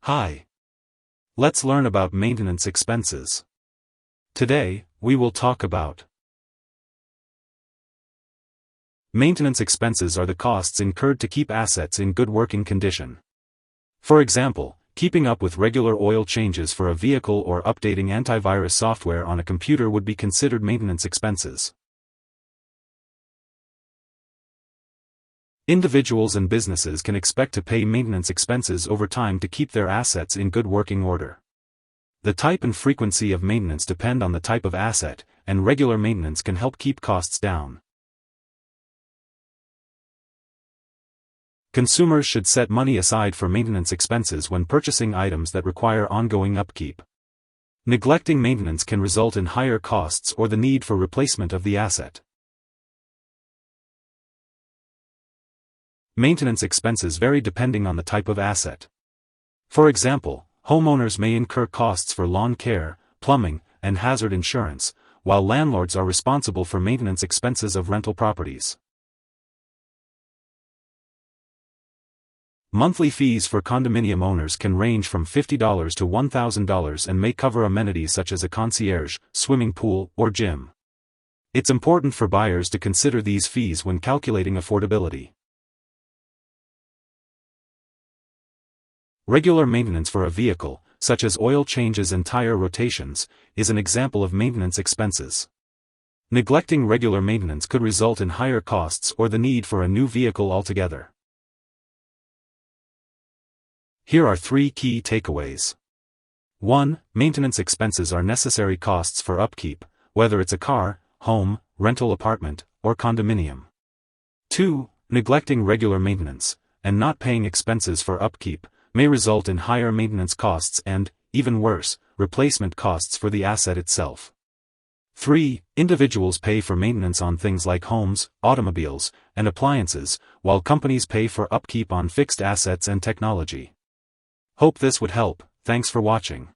Hi. Let's learn about maintenance expenses. Today, we will talk about maintenance expenses are the costs incurred to keep assets in good working condition. For example, keeping up with regular oil changes for a vehicle or updating antivirus software on a computer would be considered maintenance expenses. Individuals and businesses can expect to pay maintenance expenses over time to keep their assets in good working order. The type and frequency of maintenance depend on the type of asset, and regular maintenance can help keep costs down. Consumers should set money aside for maintenance expenses when purchasing items that require ongoing upkeep. Neglecting maintenance can result in higher costs or the need for replacement of the asset. Maintenance expenses vary depending on the type of asset. For example, homeowners may incur costs for lawn care, plumbing, and hazard insurance, while landlords are responsible for maintenance expenses of rental properties. Monthly fees for condominium owners can range from $50 to $1,000 and may cover amenities such as a concierge, swimming pool, or gym. It's important for buyers to consider these fees when calculating affordability. Regular maintenance for a vehicle, such as oil changes and tire rotations, is an example of maintenance expenses. Neglecting regular maintenance could result in higher costs or the need for a new vehicle altogether. Here are 3 key takeaways. 1. Maintenance expenses are necessary costs for upkeep, whether it's a car, home, rental apartment, or condominium. 2. Neglecting regular maintenance, and not paying expenses for upkeep, may result in higher maintenance costs and, even worse, replacement costs for the asset itself. 3. Individuals pay for maintenance on things like homes, automobiles, and appliances, while companies pay for upkeep on fixed assets and technology. Hope this would help. Thanks for watching.